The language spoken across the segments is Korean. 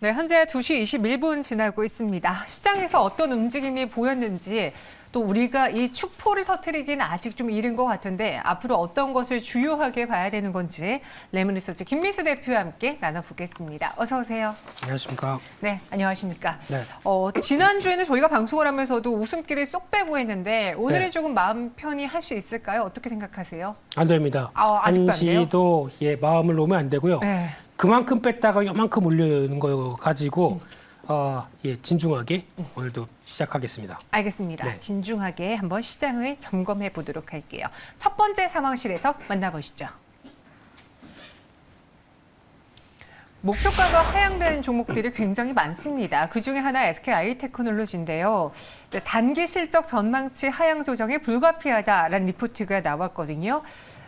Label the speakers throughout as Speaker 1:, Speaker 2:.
Speaker 1: 네, 현재 2시 21분 지나고 있습니다. 시장에서 어떤 움직임이 보였는지 또 우리가 이 축포를 터뜨리기는 아직 좀 이른 것 같은데 앞으로 어떤 것을 주요하게 봐야 되는 건지 레몬리서치 김미수 대표와 함께 나눠보겠습니다. 어서 오세요.
Speaker 2: 안녕하십니까.
Speaker 1: 네, 안녕하십니까.
Speaker 2: 네.
Speaker 1: 지난주에는 저희가 방송을 하면서도 웃음기를 쏙 빼고 했는데 오늘은
Speaker 2: 네.
Speaker 1: 조금 마음 편히 할 수 있을까요? 어떻게 생각하세요?
Speaker 2: 안 됩니다.
Speaker 1: 아직도 안 돼요?
Speaker 2: 한시도 마음을 놓으면 안 되고요.
Speaker 1: 네.
Speaker 2: 그만큼 뺐다가 요만큼 올리는 거 가지고 진중하게 오늘도 시작하겠습니다.
Speaker 1: 알겠습니다.
Speaker 2: 네.
Speaker 1: 진중하게 한번 시장을 점검해 보도록 할게요. 첫 번째 상황실에서 만나보시죠. 목표가가 하향된 종목들이 굉장히 많습니다. 그중에 하나 SKI테크놀로지인데요. 단기 실적 전망치 하향 조정에 불가피하다라는 리포트가 나왔거든요.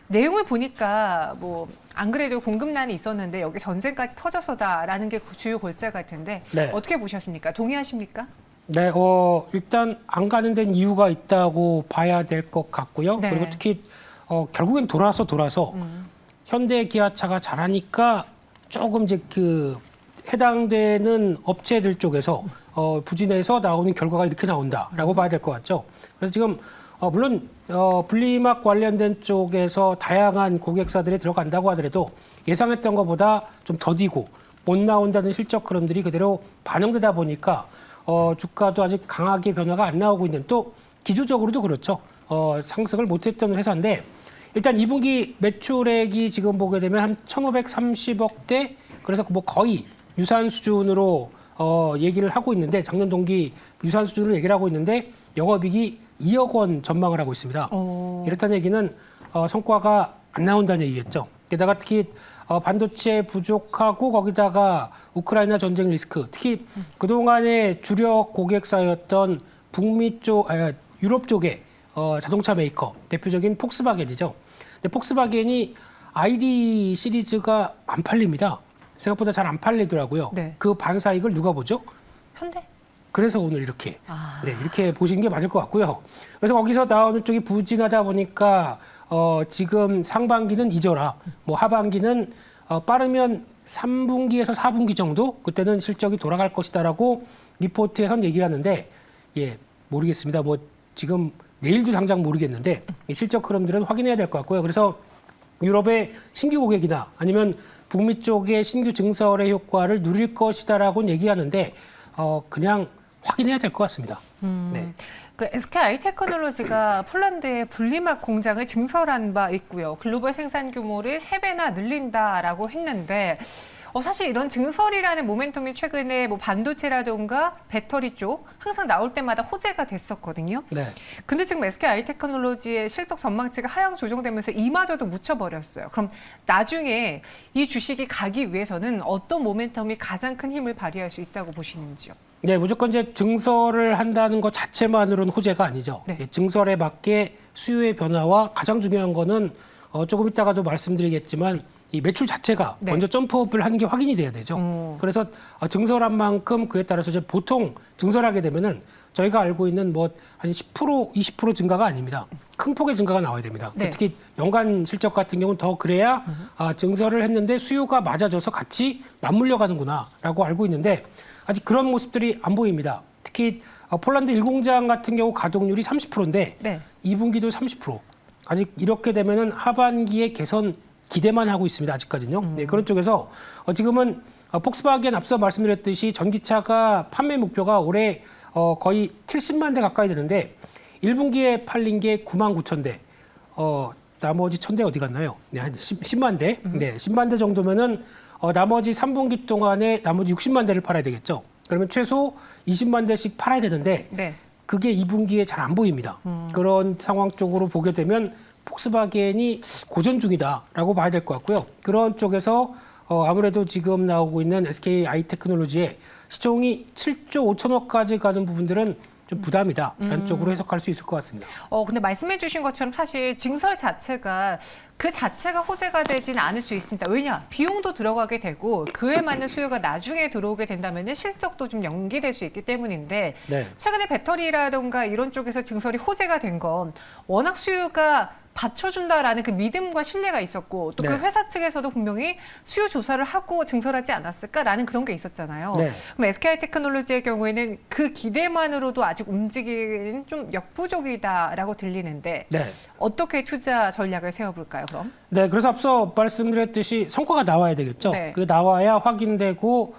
Speaker 1: 내용을 보니까 안 그래도 공급난이 있었는데 여기 전쟁까지 터져서다라는 게 주요 골자 같은데
Speaker 2: 네.
Speaker 1: 어떻게 보셨습니까? 동의하십니까?
Speaker 2: 네, 일단 안 가는 데는 이유가 있다고 봐야 될 것 같고요.
Speaker 1: 네.
Speaker 2: 그리고 특히 결국엔 돌아서 현대 기아차가 잘하니까 조금 이제 해당되는 업체들 쪽에서 부진해서 나오는 결과가 이렇게 나온다라고 봐야 될 것 같죠. 그래서 지금 물론 분리막 관련된 쪽에서 다양한 고객사들이 들어간다고 하더라도 예상했던 것보다 좀 더디고 못 나온다는 실적 흐름들이 그대로 반영되다 보니까 주가도 아직 강하게 변화가 안 나오고 있는, 또 기조적으로도 그렇죠. 상승을 못했던 회사인데 일단 2분기 매출액이 지금 보게 되면 한 1,530억대, 그래서 거의 유사한 수준으로 얘기를 하고 있는데, 작년 동기 유사한 수준으로 얘기를 하고 있는데 영업이익이 2억 원 전망을 하고 있습니다. 이렇다는 얘기는 성과가 안 나온다는 얘기겠죠. 게다가 특히 반도체 부족하고 거기다가 우크라이나 전쟁 리스크, 특히 그동안의 주력 고객사였던 북미 쪽, 유럽 쪽의 자동차 메이커, 대표적인 폭스바겐이죠. 근데 폭스바겐이 ID 시리즈가 안 팔립니다. 생각보다 잘 안 팔리더라고요.
Speaker 1: 네.
Speaker 2: 그 반사익을 누가 보죠?
Speaker 1: 현대?
Speaker 2: 그래서 오늘 이렇게 이렇게 보시는 게 맞을 것 같고요. 그래서 거기서 나오는 쪽이 부진하다 보니까 지금 상반기는 잊어라. 하반기는 빠르면 3분기에서 4분기 정도, 그때는 실적이 돌아갈 것이다라고 리포트에선 얘기를 하는데, 모르겠습니다. 지금 내일도 당장 모르겠는데 이 실적 흐름들은 확인해야 될 것 같고요. 그래서 유럽의 신규 고객이나 아니면 북미 쪽의 신규 증설의 효과를 누릴 것이다라고 얘기하는데 그냥 확인해야 될 것 같습니다. 네.
Speaker 1: 그 SKI테크놀로지가 폴란드에 분리막 공장을 증설한 바 있고요. 글로벌 생산 규모를 3배나 늘린다라고 했는데 사실 이런 증설이라는 모멘텀이 최근에 반도체라든가 배터리 쪽 항상 나올 때마다 호재가 됐었거든요.
Speaker 2: 네.
Speaker 1: 근데 지금 SKI테크놀로지의 실적 전망치가 하향 조정되면서 이마저도 묻혀버렸어요. 그럼 나중에 이 주식이 가기 위해서는 어떤 모멘텀이 가장 큰 힘을 발휘할 수 있다고 보시는지요?
Speaker 2: 네, 무조건 이제 증설을 한다는 것 자체만으로는 호재가 아니죠.
Speaker 1: 네.
Speaker 2: 증설에 맞게 수요의 변화와 가장 중요한 거는 조금 이따가도 말씀드리겠지만 이 매출 자체가
Speaker 1: 네.
Speaker 2: 먼저 점프업을 하는 게 확인이 돼야 되죠. 그래서 증설한 만큼 그에 따라서 이제 보통 증설하게 되면은 저희가 알고 있는 한 10%, 20% 증가가 아닙니다. 큰 폭의 증가가 나와야 됩니다.
Speaker 1: 네.
Speaker 2: 특히 연간 실적 같은 경우는 더 그래야 증설을 했는데 수요가 맞아져서 같이 맞물려 가는구나라고 알고 있는데 아직 그런 모습들이 안 보입니다. 특히 폴란드 1공장 같은 경우 가동률이 30%인데
Speaker 1: 네.
Speaker 2: 2분기도 30%. 아직 이렇게 되면은 하반기에 개선 기대만 하고 있습니다. 아직까지는요. 네, 그런 쪽에서 지금은 폭스바겐 앞서 말씀드렸듯이 전기차가 판매 목표가 올해 거의 70만 대 가까이 되는데 1분기에 팔린 게 9만 9천 대. 나머지 1,000대 어디 갔나요? 네, 한 10만 대. 네, 10만 대 정도면은 나머지 3분기 동안에 나머지 60만 대를 팔아야 되겠죠. 그러면 최소 20만 대씩 팔아야 되는데
Speaker 1: 네.
Speaker 2: 그게 2분기에 잘 안 보입니다. 그런 상황 쪽으로 보게 되면 폭스바겐이 고전 중이다라고 봐야 될 것 같고요. 그런 쪽에서 아무래도 지금 나오고 있는 SKI테크놀로지의 시총이 7조 5천억까지 가는 부분들은 좀 부담이다. 라는 쪽으로 해석할 수 있을 것 같습니다.
Speaker 1: 근데 말씀해 주신 것처럼 사실 증설 자체가 그 자체가 호재가 되지는 않을 수 있습니다. 왜냐? 비용도 들어가게 되고 그에 맞는 수요가 나중에 들어오게 된다면 실적도 좀 연기될 수 있기 때문인데
Speaker 2: 네.
Speaker 1: 최근에 배터리라든가 이런 쪽에서 증설이 호재가 된 건 워낙 수요가 받쳐준다라는 그 믿음과 신뢰가 있었고 또 그
Speaker 2: 네.
Speaker 1: 회사 측에서도 분명히 수요 조사를 하고 증설하지 않았을까라는 그런 게 있었잖아요.
Speaker 2: 네.
Speaker 1: 그럼 SK하이테크놀로지의 경우에는 그 기대만으로도 아직 움직이기는 좀 역부족이다라고 들리는데
Speaker 2: 네.
Speaker 1: 어떻게 투자 전략을 세워볼까요, 그럼?
Speaker 2: 네, 그래서 앞서 말씀드렸듯이 성과가 나와야 되겠죠.
Speaker 1: 네.
Speaker 2: 그 나와야 확인되고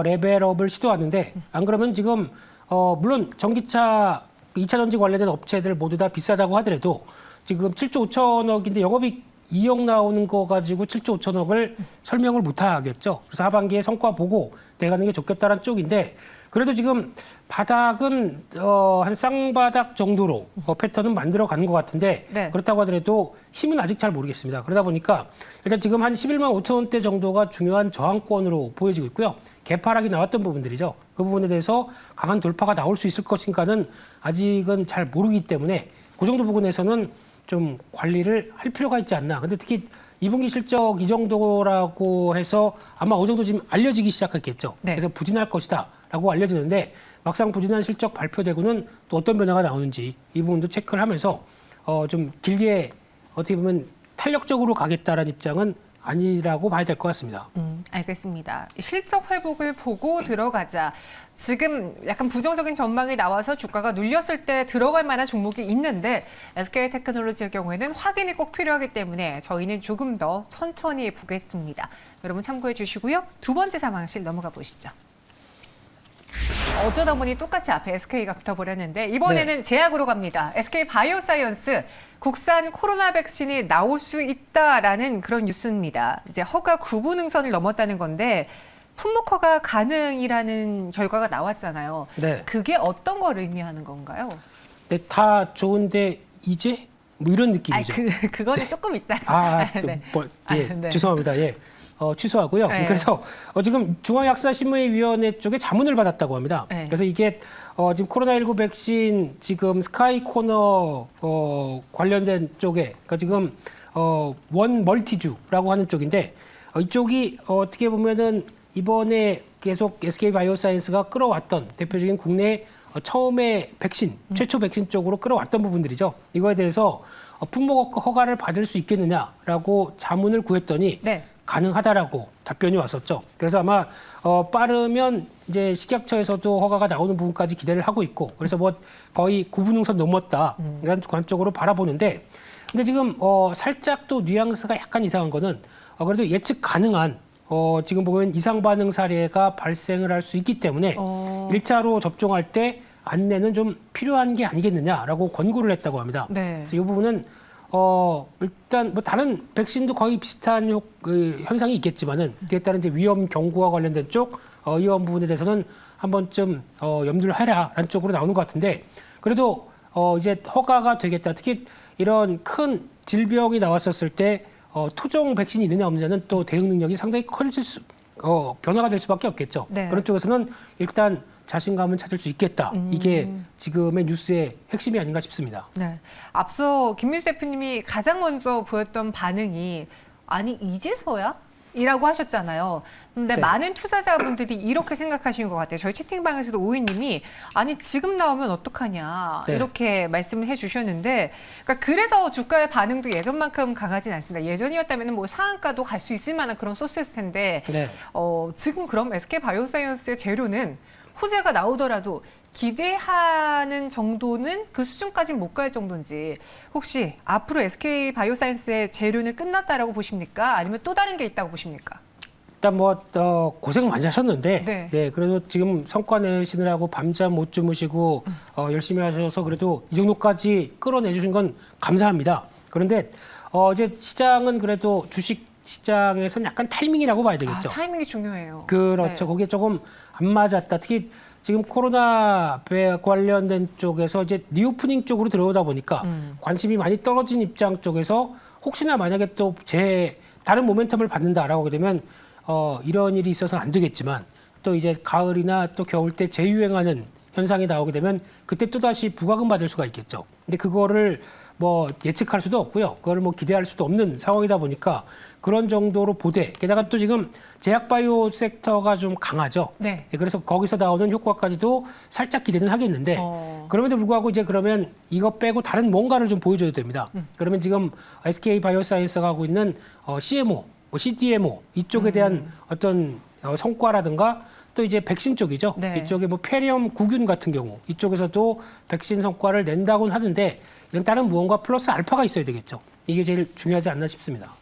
Speaker 2: 레벨업을 시도하는데 안 그러면 지금 물론 전기차 2차 전지 관련된 업체들 모두 다 비싸다고 하더라도 지금 7조 5천억인데 영업이익 2억 나오는 거 가지고 7조 5천억을 설명을 못 하겠죠. 그래서 하반기에 성과 보고 돼가는 게 좋겠다는 쪽인데 그래도 지금 바닥은 한 쌍바닥 정도로 패턴은 만들어 가는 것 같은데
Speaker 1: 네.
Speaker 2: 그렇다고 하더라도 힘은 아직 잘 모르겠습니다. 그러다 보니까 일단 지금 한 11만 5천 원대 정도가 중요한 저항권으로 보여지고 있고요. 개파락이 나왔던 부분들이죠. 그 부분에 대해서 강한 돌파가 나올 수 있을 것인가는 아직은 잘 모르기 때문에 그 정도 부분에서는 좀 관리를 할 필요가 있지 않나. 근데 특히 2분기 실적 이 정도라고 해서 아마 어느 정도 지금 알려지기 시작했겠죠.
Speaker 1: 네.
Speaker 2: 그래서 부진할 것이다 라고 알려지는데 막상 부진한 실적 발표되고는 또 어떤 변화가 나오는지 이 부분도 체크를 하면서 좀 길게 어떻게 보면 탄력적으로 가겠다라는 입장은 아니라고 봐야 될 것 같습니다.
Speaker 1: 알겠습니다. 실적 회복을 보고 들어가자. 지금 약간 부정적인 전망이 나와서 주가가 눌렸을 때 들어갈 만한 종목이 있는데 SK테크놀로지의 경우에는 확인이 꼭 필요하기 때문에 저희는 조금 더 천천히 보겠습니다. 여러분 참고해 주시고요. 두 번째 상황실 넘어가 보시죠. 어쩌다 보니 똑같이 앞에 SK가 붙어버렸는데 이번에는 제약으로 갑니다. SK 바이오사이언스 국산 코로나 백신이 나올 수 있다라는 그런 뉴스입니다. 이제 허가 구분 능선을 넘었다는 건데 품목 허가 가능이라는 결과가 나왔잖아요.
Speaker 2: 네.
Speaker 1: 그게 어떤 걸 의미하는 건가요?
Speaker 2: 네, 다 좋은데 이제 뭐 이런 느낌이죠.
Speaker 1: 그거는 조금 있다가. 네. 네.
Speaker 2: 죄송합니다. 예. 취소하고요.
Speaker 1: 네.
Speaker 2: 그래서 지금 중앙약사심의위원회 쪽에 자문을 받았다고 합니다.
Speaker 1: 네.
Speaker 2: 그래서 이게 지금 코로나19 백신 지금 스카이 코너 관련된 쪽에 그러니까 지금 원 멀티주라고 하는 쪽인데 이쪽이 어떻게 보면은 이번에 계속 SK 바이오사이언스가 끌어왔던 대표적인 국내 처음에 백신, 최초 백신 쪽으로 끌어왔던 부분들이죠. 이거에 대해서 품목 허가를 받을 수 있겠느냐라고 자문을 구했더니
Speaker 1: 네.
Speaker 2: 가능하다라고 답변이 왔었죠. 그래서 아마 빠르면 이제 식약처에서도 허가가 나오는 부분까지 기대를 하고 있고, 그래서 뭐 거의 구분능선 넘었다 이런 관쪽으로 바라보는데, 근데 지금 살짝 또 뉘앙스가 약간 이상한 거는 그래도 예측 가능한 지금 보면 이상 반응 사례가 발생을 할 수 있기 때문에 1차로 접종할 때 안내는 좀 필요한 게 아니겠느냐라고 권고를 했다고 합니다.
Speaker 1: 네.
Speaker 2: 그래서 이 부분은 일단 뭐 다른 백신도 거의 비슷한 현상이 있겠지만은 그에 따른 이제 위험 경고와 관련된 쪽 이런 부분에 대해서는 한 번쯤 염두를 해라라는 쪽으로 나오는 것 같은데 그래도 이제 허가가 되겠다. 특히 이런 큰 질병이 나왔었을 때 토종 백신이 있느냐 없느냐는 또 대응 능력이 상당히 커질 변화가 될 수밖에 없겠죠.
Speaker 1: 네.
Speaker 2: 그런 쪽에서는 일단 자신감은 찾을 수 있겠다. 이게 지금의 뉴스의 핵심이 아닌가 싶습니다.
Speaker 1: 네. 앞서 김민수 대표님이 가장 먼저 보였던 반응이 아니 이제서야? 이라고 하셨잖아요. 근데
Speaker 2: 네.
Speaker 1: 많은 투자자분들이 이렇게 생각하시는 것 같아요. 저희 채팅방에서도 오이님이 아니 지금 나오면 어떡하냐
Speaker 2: 네.
Speaker 1: 이렇게 말씀을 해주셨는데 그러니까 그래서 주가의 반응도 예전만큼 강하진 않습니다. 예전이었다면 뭐 상한가도 갈 수 있을 만한 그런 소스였을 텐데
Speaker 2: 네.
Speaker 1: 지금 그럼 SK 바이오사이언스의 재료는 호재가 나오더라도 기대하는 정도는 그 수준까지는 못 갈 정도인지 혹시 앞으로 SK 바이오사이언스의 재료는 끝났다라고 보십니까? 아니면 또 다른 게 있다고 보십니까?
Speaker 2: 일단 뭐 고생 많이 하셨는데
Speaker 1: 네.
Speaker 2: 그래도 지금 성과 내시느라고 밤잠 못 주무시고 열심히 하셔서 그래도 이 정도까지 끌어내 주신 건 감사합니다. 그런데 이제 시장은 그래도 주식 시장에서는 약간 타이밍이라고 봐야 되겠죠.
Speaker 1: 타이밍이 중요해요.
Speaker 2: 그렇죠.
Speaker 1: 네.
Speaker 2: 거기에 조금 안 맞았다. 특히 지금 코로나 관련된 쪽에서 이제 리오프닝 쪽으로 들어오다 보니까 관심이 많이 떨어진 입장 쪽에서 혹시나 만약에 또 다른 모멘텀을 받는다라고 하게 되면 이런 일이 있어서는 안 되겠지만 또 이제 가을이나 또 겨울 때 재유행하는 현상이 나오게 되면 그때 또다시 부과금 받을 수가 있겠죠. 근데 그거를 뭐 예측할 수도 없고요. 그걸 뭐 기대할 수도 없는 상황이다 보니까 그런 정도로 보되 게다가 또 지금 제약바이오 섹터가 좀 강하죠.
Speaker 1: 네.
Speaker 2: 그래서 거기서 나오는 효과까지도 살짝 기대는 하겠는데 그럼에도 불구하고 이제 그러면 이거 빼고 다른 뭔가를 좀 보여줘야 됩니다. 그러면 지금 SK 바이오사이언스가 하고 있는 CMO, 뭐 CDMO 이쪽에 대한 어떤 성과라든가 또 이제 백신 쪽이죠.
Speaker 1: 네.
Speaker 2: 이쪽에 뭐 페리엄 구균 같은 경우 이쪽에서도 백신 성과를 낸다고는 하는데 이런 다른 무언가 플러스 알파가 있어야 되겠죠. 이게 제일 중요하지 않나 싶습니다.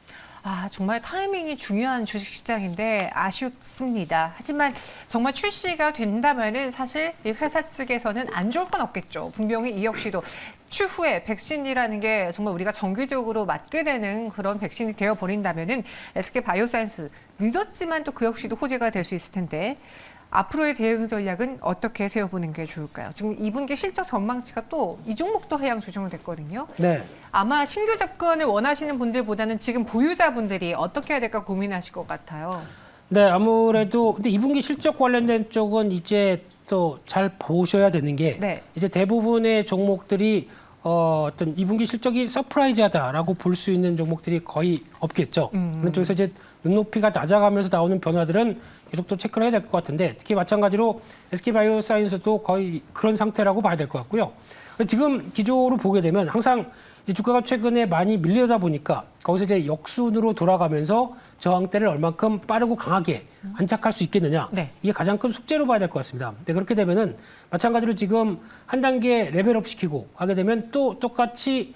Speaker 1: 아, 정말 타이밍이 중요한 주식시장인데 아쉽습니다. 하지만 정말 출시가 된다면은 사실 이 회사 측에서는 안 좋을 건 없겠죠. 분명히 이 역시도 추후에 백신이라는 게 정말 우리가 정기적으로 맞게 되는 그런 백신이 되어버린다면은 SK 바이오사이언스 늦었지만 또 그 역시도 호재가 될 수 있을 텐데 앞으로의 대응 전략은 어떻게 세워보는 게 좋을까요? 지금 2분기 실적 전망치가 또 이 종목도 하향 조정됐거든요.
Speaker 2: 네.
Speaker 1: 아마 신규 접근을 원하시는 분들보다는 지금 보유자분들이 어떻게 해야 될까 고민하실 것 같아요.
Speaker 2: 네, 아무래도 근데 2분기 실적 관련된 쪽은 이제 또 잘 보셔야 되는 게
Speaker 1: 네.
Speaker 2: 이제 대부분의 종목들이 어떤 2분기 실적이 서프라이즈하다라고 볼 수 있는 종목들이 거의 없겠죠. 그런 쪽에서 이제 눈높이가 낮아가면서 나오는 변화들은 계속 또 체크를 해야 될 것 같은데 특히 마찬가지로 SK바이오사이언스도 거의 그런 상태라고 봐야 될 것 같고요. 지금 기조로 보게 되면 항상 이제 주가가 최근에 많이 밀려다 보니까 거기서 이제 역순으로 돌아가면서 저항대를 얼만큼 빠르고 강하게 안착할 수 있겠느냐.
Speaker 1: 네.
Speaker 2: 이게 가장 큰 숙제로 봐야 될 것 같습니다. 근데 그렇게 되면은 마찬가지로 지금 한 단계 레벨업 시키고 하게 되면 또 똑같이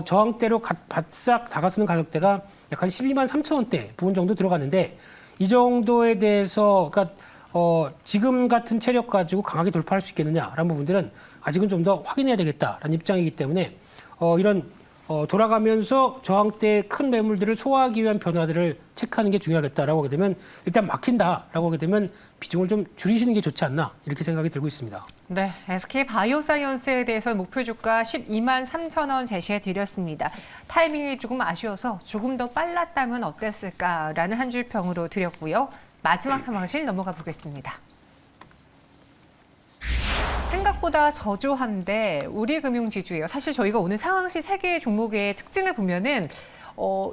Speaker 2: 저항대로 바싹 다가서는 가격대가 약 한 12만 3천 원대 부분 정도 들어갔는데 이 정도에 대해서 그러니까 지금 같은 체력 가지고 강하게 돌파할 수 있겠느냐라는 부분들은 아직은 좀 더 확인해야 되겠다라는 입장이기 때문에 이런 돌아가면서 저항대의 큰 매물들을 소화하기 위한 변화들을 체크하는 게 중요하겠다라고 하게 되면 일단 막힌다라고 하게 되면 비중을 좀 줄이시는 게 좋지 않나 이렇게 생각이 들고 있습니다.
Speaker 1: 네, SK 바이오사이언스에 대해서 목표 주가 12만 3천 원 제시해 드렸습니다. 타이밍이 조금 아쉬워서 조금 더 빨랐다면 어땠을까라는 한 줄 평으로 드렸고요. 마지막 상황실 넘어가 보겠습니다. 생각보다 저조한데 우리 금융지주예요. 사실 저희가 오늘 상황시 3개의 종목의 특징을 보면은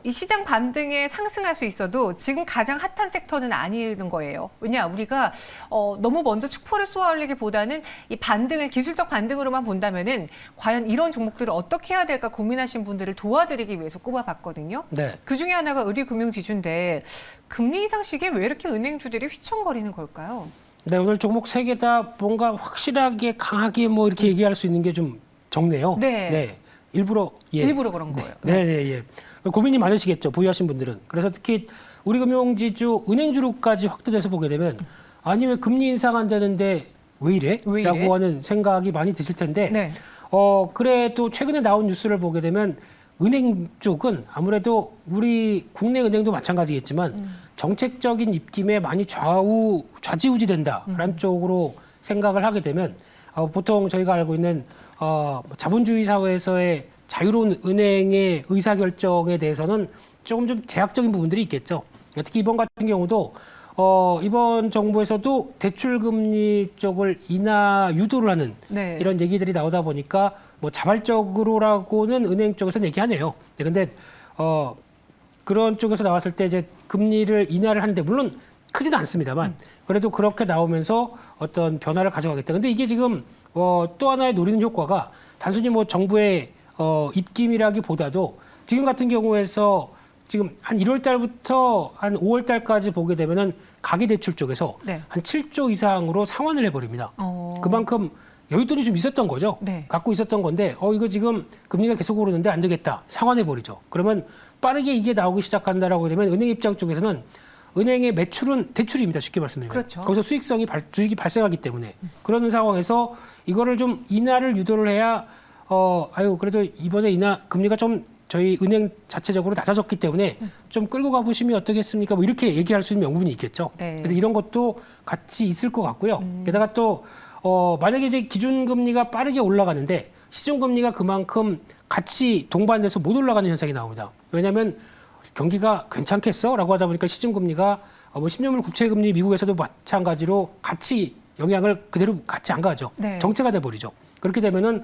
Speaker 1: 이 시장 반등에 상승할 수 있어도 지금 가장 핫한 섹터는 아니는 거예요. 왜냐, 우리가 너무 먼저 축포를 쏘아 올리기보다는 이 반등을 기술적 반등으로만 본다면은 과연 이런 종목들을 어떻게 해야 될까 고민하신 분들을 도와드리기 위해서 꼽아봤거든요.
Speaker 2: 네.
Speaker 1: 그 중에 하나가 의류금융지주인데 금리 인상 시기에 왜 이렇게 은행주들이 휘청거리는 걸까요?
Speaker 2: 네, 오늘 종목 3개 다 뭔가 확실하게 강하게 뭐 이렇게 얘기할 수 있는 게 좀 적네요.
Speaker 1: 네.
Speaker 2: 일부러
Speaker 1: 일부러 그런 거예요.
Speaker 2: 네. 고민이 많으시겠죠. 보유하신 분들은. 그래서 특히 우리 금융지주 은행주로까지 확대돼서 보게 되면 아니 왜 금리 인상한다는데 왜 이래?
Speaker 1: 왜 이래?
Speaker 2: 라고 하는 생각이 많이 드실 텐데
Speaker 1: 네.
Speaker 2: 그래도 최근에 나온 뉴스를 보게 되면 은행 쪽은 아무래도 우리 국내 은행도 마찬가지겠지만 정책적인 입김에 많이 좌지우지 된다라는 쪽으로 생각을 하게 되면 보통 저희가 알고 있는 자본주의 사회에서의 자유로운 은행의 의사결정에 대해서는 조금 좀 제약적인 부분들이 있겠죠. 특히 이번 같은 경우도 이번 정부에서도 대출금리 쪽을 인하 유도를 하는
Speaker 1: 네.
Speaker 2: 이런 얘기들이 나오다 보니까 뭐 자발적으로라고는 은행 쪽에서는 얘기하네요. 근데 그런 쪽에서 나왔을 때 이제 금리를 인하를 하는데 물론 크지는 않습니다만 그래도 그렇게 나오면서 어떤 변화를 가져가겠다. 근데 이게 지금 또 하나의 노리는 효과가 단순히 뭐 정부의 입김이라기보다도 지금 같은 경우에서 지금 한 1월 달부터 한 5월 달까지 보게 되면은 가계대출 쪽에서
Speaker 1: 네.
Speaker 2: 한 7조 이상으로 상환을 해버립니다. 그만큼 여윳돈이 좀 있었던 거죠.
Speaker 1: 네.
Speaker 2: 갖고 있었던 건데 이거 지금 금리가 계속 오르는데 안 되겠다. 상환해버리죠. 그러면 빠르게 이게 나오기 시작한다라고 되면 은행 입장 쪽에서는 은행의 매출은 대출입니다. 쉽게 말씀드리면.
Speaker 1: 그렇죠.
Speaker 2: 거기서 수익이 발생하기 때문에 그러는 상황에서 이거를 좀 인하를 유도를 해야 그래도 이번에 인하 금리가 좀 저희 은행 자체적으로 낮아졌기 때문에 좀 끌고 가보시면 어떻겠습니까? 뭐 이렇게 얘기할 수 있는 명분이 있겠죠.
Speaker 1: 네.
Speaker 2: 그래서 이런 것도 같이 있을 것 같고요. 게다가 또 만약에 이제 기준금리가 빠르게 올라가는데 시중금리가 그만큼 같이 동반돼서 못 올라가는 현상이 나옵니다. 왜냐하면 경기가 괜찮겠어? 라고 하다 보니까 시중금리가 뭐 10년물 국채금리 미국에서도 마찬가지로 같이 영향을 그대로 같이 안 가죠.
Speaker 1: 네.
Speaker 2: 정체가 돼버리죠. 그렇게 되면은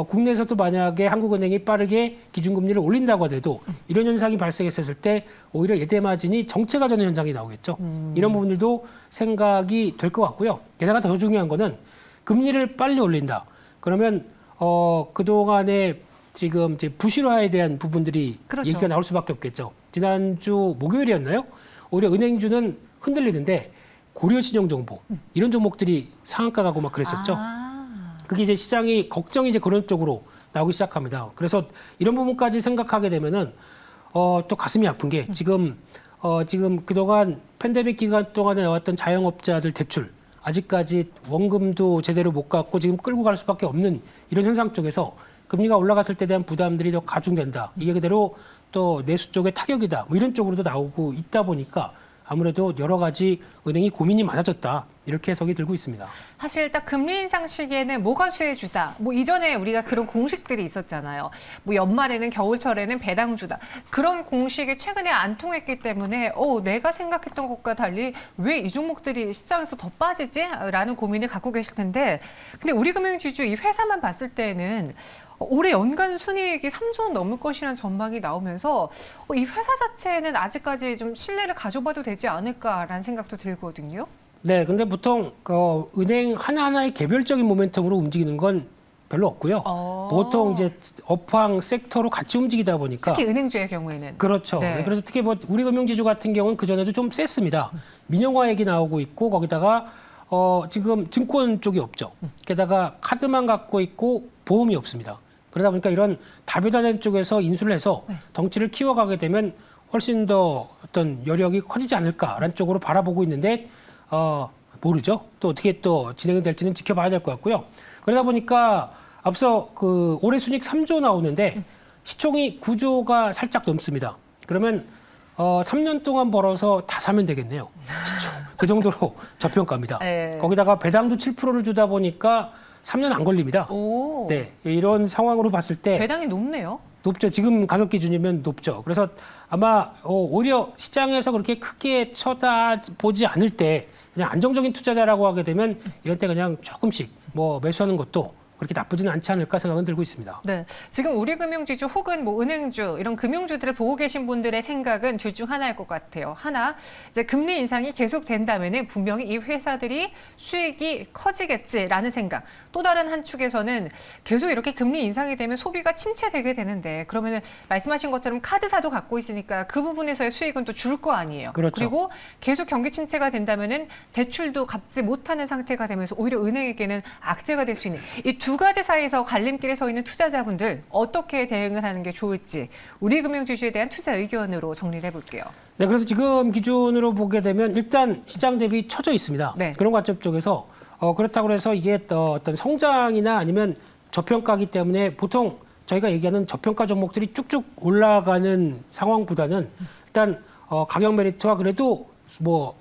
Speaker 2: 국내에서도 만약에 한국은행이 빠르게 기준금리를 올린다고 하더라도 이런 현상이 발생했을 때 오히려 예대 마진이 정체가 되는 현상이 나오겠죠. 이런 부분들도 생각이 될 것 같고요. 게다가 더 중요한 거는 금리를 빨리 올린다. 그러면 그동안에 지금 이제 부실화에 대한 부분들이
Speaker 1: 그렇죠.
Speaker 2: 얘기가 나올 수밖에 없겠죠. 지난주 목요일이었나요? 오히려 은행주는 흔들리는데 고려신용정보 이런 종목들이 상한가 가고 막 그랬었죠. 그게 이제 시장이 걱정이 이제 그런 쪽으로 나오기 시작합니다. 그래서 이런 부분까지 생각하게 되면은 또 가슴이 아픈 게 지금 그동안 팬데믹 기간 동안에 나왔던 자영업자들 대출 아직까지 원금도 제대로 못 갚고 지금 끌고 갈 수밖에 없는 이런 현상 쪽에서 금리가 올라갔을 때 대한 부담들이 더 가중된다. 이게 그대로 또 내수 쪽의 타격이다. 뭐 이런 쪽으로도 나오고 있다 보니까 아무래도 여러 가지 은행이 고민이 많아졌다. 이렇게 해석이 들고 있습니다.
Speaker 1: 사실 딱 금리 인상 시기에는 뭐가 수혜주다. 뭐 이전에 우리가 그런 공식들이 있었잖아요. 뭐 연말에는 겨울철에는 배당주다. 그런 공식이 최근에 안 통했기 때문에 내가 생각했던 것과 달리 왜 이 종목들이 시장에서 더 빠지지? 라는 고민을 갖고 계실 텐데 근데 우리금융지주 이 회사만 봤을 때는 올해 연간 순이익이 3조 원 넘을 것이라는 전망이 나오면서 이 회사 자체는 아직까지 좀 신뢰를 가져봐도 되지 않을까라는 생각도 들거든요.
Speaker 2: 네, 근데 보통 은행 하나하나의 개별적인 모멘텀으로 움직이는 건 별로 없고요. 보통 이제 업황 섹터로 같이 움직이다 보니까
Speaker 1: 특히 은행주의 경우에는
Speaker 2: 그렇죠.
Speaker 1: 네.
Speaker 2: 그래서 특히 뭐 우리금융지주 같은 경우는 그 전에도 좀 셌습니다. 민영화 얘기 나오고 있고 거기다가 지금 증권 쪽이 없죠. 게다가 카드만 갖고 있고 보험이 없습니다. 그러다 보니까 이런 다배다된 쪽에서 인수를 해서 덩치를 키워가게 되면 훨씬 더 어떤 여력이 커지지 않을까라는 쪽으로 바라보고 있는데 모르죠. 또 어떻게 또 진행이 될지는 지켜봐야 될 것 같고요. 그러다 보니까 앞서 그 올해 순이익 3조 나오는데 시총이 9조가 살짝 넘습니다. 그러면 3년 동안 벌어서 다 사면 되겠네요. 시총. 그 정도로 저평가입니다. 거기다가 배당도 7%를 주다 보니까 3년 안 걸립니다. 네, 이런 상황으로 봤을 때
Speaker 1: 배당이 높네요.
Speaker 2: 높죠. 지금 가격 기준이면 높죠. 그래서 아마 오히려 시장에서 그렇게 크게 쳐다보지 않을 때 그냥 안정적인 투자자라고 하게 되면 이럴 때 그냥 조금씩 뭐 매수하는 것도 그렇게 나쁘지는 않지 않을까 생각은 들고 있습니다.
Speaker 1: 네, 지금 우리금융지주 혹은 뭐 은행주 이런 금융주들을 보고 계신 분들의 생각은 둘 중 하나일 것 같아요. 하나, 이제 금리 인상이 계속된다면은 분명히 이 회사들이 수익이 커지겠지라는 생각. 또 다른 한 축에서는 계속 이렇게 금리 인상이 되면 소비가 침체되게 되는데 그러면은 말씀하신 것처럼 카드사도 갖고 있으니까 그 부분에서의 수익은 또 줄 거 아니에요.
Speaker 2: 그렇죠.
Speaker 1: 그리고 계속 경기 침체가 된다면은 대출도 갚지 못하는 상태가 되면서 오히려 은행에게는 악재가 될 수 있는 이 두 가지 사이에서 갈림길에 서 있는 투자자분들 어떻게 대응을 하는 게 좋을지 우리금융지주에 대한 투자 의견으로 정리를 해볼게요.
Speaker 2: 네, 그래서 지금 기준으로 보게 되면 일단 시장 대비 처져 있습니다.
Speaker 1: 네.
Speaker 2: 그런 관점 쪽에서 그렇다고 해서 이게 어떤 성장이나 아니면 저평가이기 때문에 보통 저희가 얘기하는 저평가 종목들이 쭉쭉 올라가는 상황보다는 일단 가격 메리트와 그래도 뭐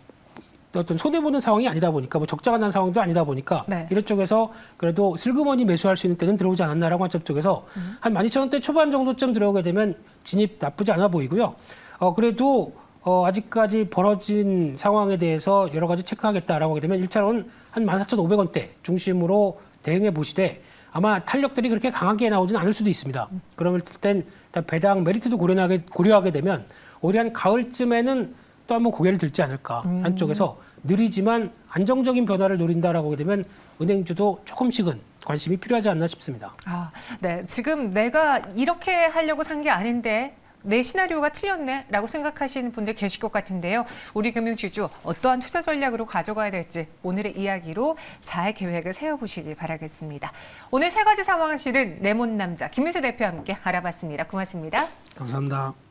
Speaker 2: 어떤 손해보는 상황이 아니다 보니까 뭐 적자가 난 상황도 아니다 보니까 이런 쪽에서 그래도 슬그머니 매수할 수 있는 때는 들어오지 않았나라고 관점 쪽에서 한 12,000원대 초반 정도쯤 들어오게 되면 진입 나쁘지 않아 보이고요. 그래도 아직까지 벌어진 상황에 대해서 여러 가지 체크하겠다라고 하게 되면 1차로는 한 14,500원대 중심으로 대응해 보시되 아마 탄력들이 그렇게 강하게 나오지는 않을 수도 있습니다. 그러면 일단 배당 메리트도 고려하게 되면 오히려 한 가을쯤에는 또 한번 고개를 들지 않을까. 한쪽에서 느리지만 안정적인 변화를 노린다라고 하게 되면 은행주도 조금씩은 관심이 필요하지 않나 싶습니다.
Speaker 1: 네. 지금 내가 이렇게 하려고 산 게 아닌데 내 시나리오가 틀렸네라고 생각하시는 분들 계실 것 같은데요. 우리금융지주 어떠한 투자 전략으로 가져가야 될지 오늘의 이야기로 잘 계획을 세워보시길 바라겠습니다. 오늘 세 가지 상황실은 레몬 남자 김민수 대표와 함께 알아봤습니다. 고맙습니다.
Speaker 2: 감사합니다.